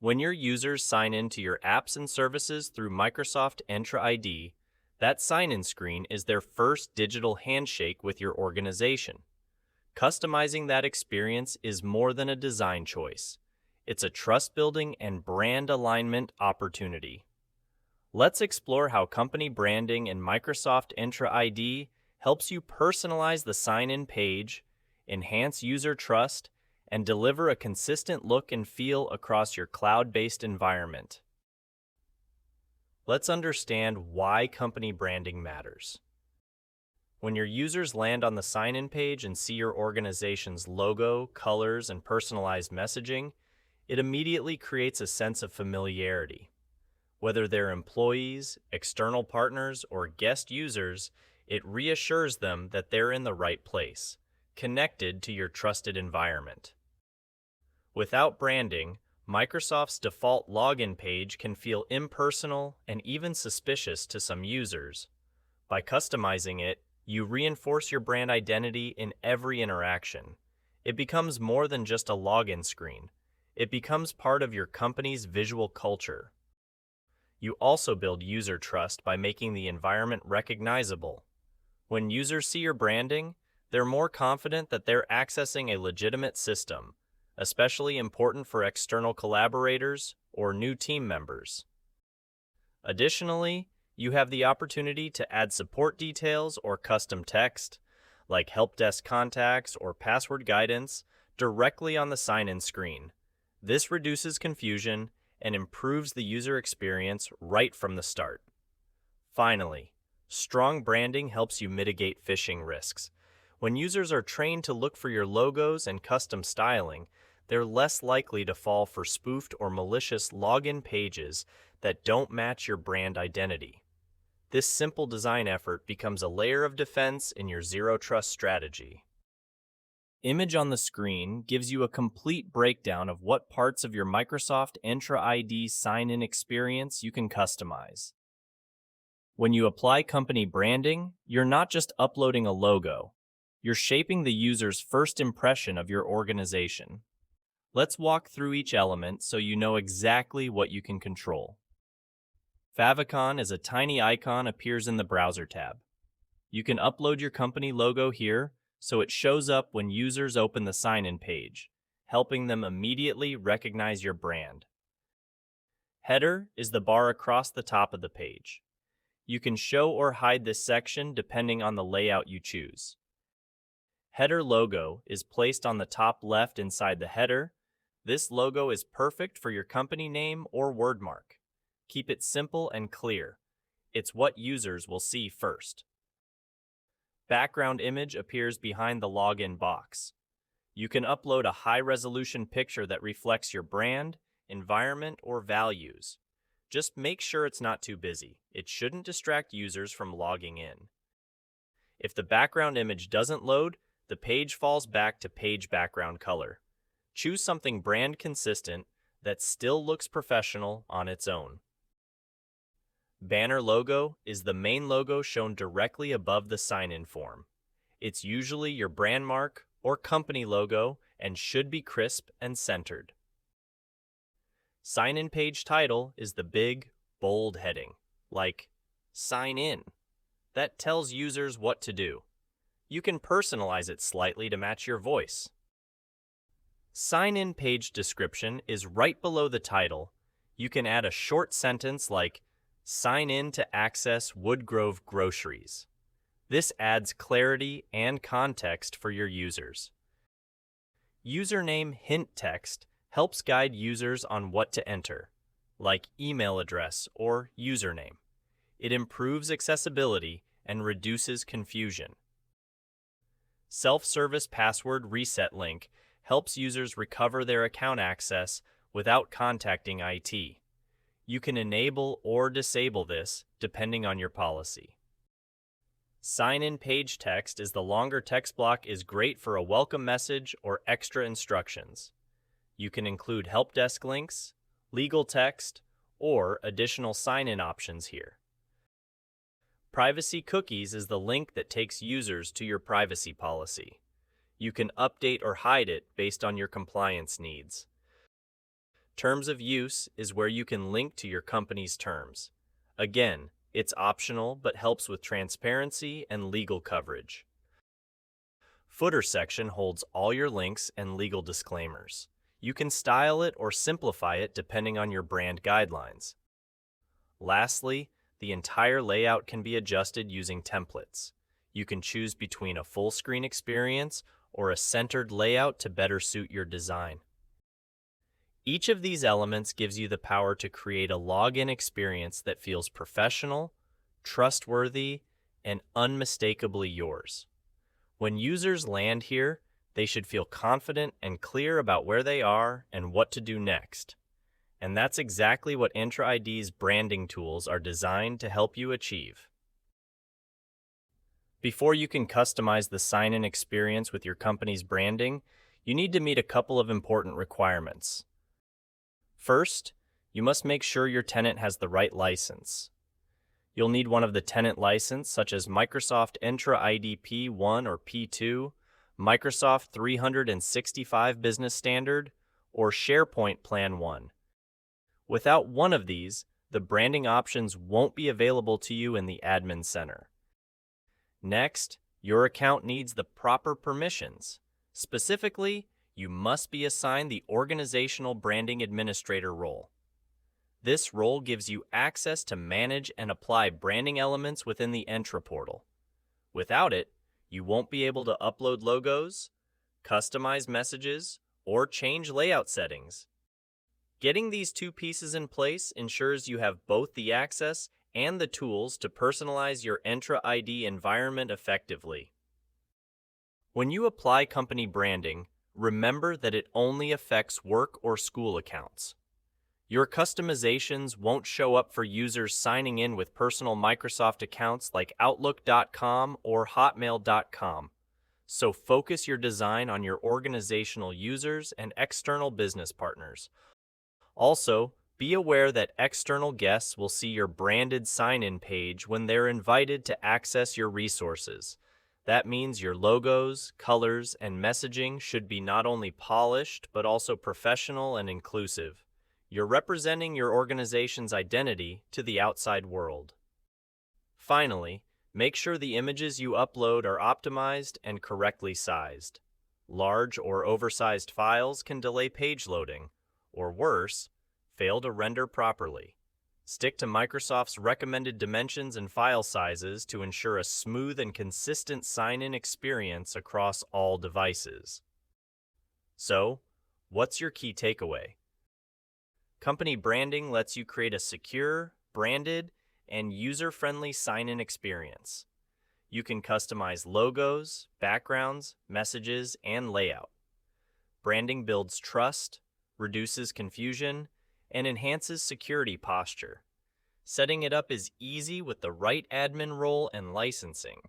When your users sign in to your apps and services through Microsoft Entra ID, that sign-in screen is their first digital handshake with your organization. Customizing that experience is more than a design choice. It's a trust-building and brand alignment opportunity. Let's explore how company branding in Microsoft Entra ID helps you personalize the sign-in page, enhance user trust, and deliver a consistent look and feel across your cloud-based environment. Let's understand why company branding matters. When your users land on the sign-in page and see your organization's logo, colors, and personalized messaging, it immediately creates a sense of familiarity. Whether they're employees, external partners, or guest users, it reassures them that they're in the right place, connected to your trusted environment. Without branding, Microsoft's default login page can feel impersonal and even suspicious to some users. By customizing it, you reinforce your brand identity in every interaction. It becomes more than just a login screen. It becomes part of your company's visual culture. You also build user trust by making the environment recognizable. When users see your branding, they're more confident that they're accessing a legitimate system, especially important for external collaborators or new team members. Additionally, you have the opportunity to add support details or custom text, like help desk contacts or password guidance, directly on the sign-in screen. This reduces confusion and improves the user experience right from the start. Finally, strong branding helps you mitigate phishing risks. When users are trained to look for your logos and custom styling, they're less likely to fall for spoofed or malicious login pages that don't match your brand identity. This simple design effort becomes a layer of defense in your zero-trust strategy. Image on the screen gives you a complete breakdown of what parts of your Microsoft Entra ID sign-in experience you can customize. When you apply company branding, you're not just uploading a logo. You're shaping the user's first impression of your organization. Let's walk through each element so you know exactly what you can control. Favicon as a tiny icon appears in the Browser tab. You can upload your company logo here so it shows up when users open the sign-in page, helping them immediately recognize your brand. Header is the bar across the top of the page. You can show or hide this section depending on the layout you choose. Header logo is placed on the top left inside the header. This logo is perfect for your company name or wordmark. Keep it simple and clear. It's what users will see first. Background image appears behind the login box. You can upload a high-resolution picture that reflects your brand, environment, or values. Just make sure it's not too busy. It shouldn't distract users from logging in. If the background image doesn't load, the page falls back to page background color. Choose something brand consistent that still looks professional on its own. Banner logo is the main logo shown directly above the sign-in form. It's usually your brand mark or company logo and should be crisp and centered. Sign-in page title is the big, bold heading, like Sign In. That tells users what to do. You can personalize it slightly to match your voice. Sign-in page description is right below the title. You can add a short sentence like, Sign in to access Woodgrove Groceries. This adds clarity and context for your users. Username hint text helps guide users on what to enter, like email address or username. It improves accessibility and reduces confusion. Self-service password reset link helps users recover their account access without contacting IT. You can enable or disable this depending on your policy. Sign-in page text is the longer text block is great for a welcome message or extra instructions. You can include help desk links, legal text, or additional sign-in options here. Privacy cookies is the link that takes users to your privacy policy. You can update or hide it based on your compliance needs. Terms of use is where you can link to your company's terms. Again, it's optional but helps with transparency and legal coverage. Footer section holds all your links and legal disclaimers. You can style it or simplify it depending on your brand guidelines. Lastly, the entire layout can be adjusted using templates. You can choose between a full screen experience or a centered layout to better suit your design. Each of these elements gives you the power to create a login experience that feels professional, trustworthy, and unmistakably yours. When users land here, they should feel confident and clear about where they are and what to do next. And that's exactly what Entra ID's branding tools are designed to help you achieve. Before you can customize the sign-in experience with your company's branding, you need to meet a couple of important requirements. First, you must make sure your tenant has the right license. You'll need one of the tenant license such as Microsoft Entra ID P1 or P2, Microsoft 365 Business Standard, or SharePoint Plan 1. Without one of these, the branding options won't be available to you in the Admin Center. Next, your account needs the proper permissions. Specifically, you must be assigned the Organizational Branding Administrator role. This role gives you access to manage and apply branding elements within the Entra portal. Without it, you won't be able to upload logos, customize messages, or change layout settings. Getting these two pieces in place ensures you have both the access and the tools to personalize your Entra ID environment effectively. When you apply company branding, remember that it only affects work or school accounts. Your customizations won't show up for users signing in with personal Microsoft accounts like Outlook.com or Hotmail.com, so focus your design on your organizational users and external business partners. Also, be aware that external guests will see your branded sign-in page when they're invited to access your resources. That means your logos, colors, and messaging should be not only polished but also professional and inclusive. You're representing your organization's identity to the outside world. Finally, make sure the images you upload are optimized and correctly sized. Large or oversized files can delay page loading, or worse, fail to render properly. Stick to Microsoft's recommended dimensions and file sizes to ensure a smooth and consistent sign-in experience across all devices. So, what's your key takeaway? Company branding lets you create a secure, branded, and user-friendly sign-in experience. You can customize logos, backgrounds, messages, and layout. Branding builds trust, reduces confusion, and enhances security posture. Setting it up is easy with the right admin role and licensing.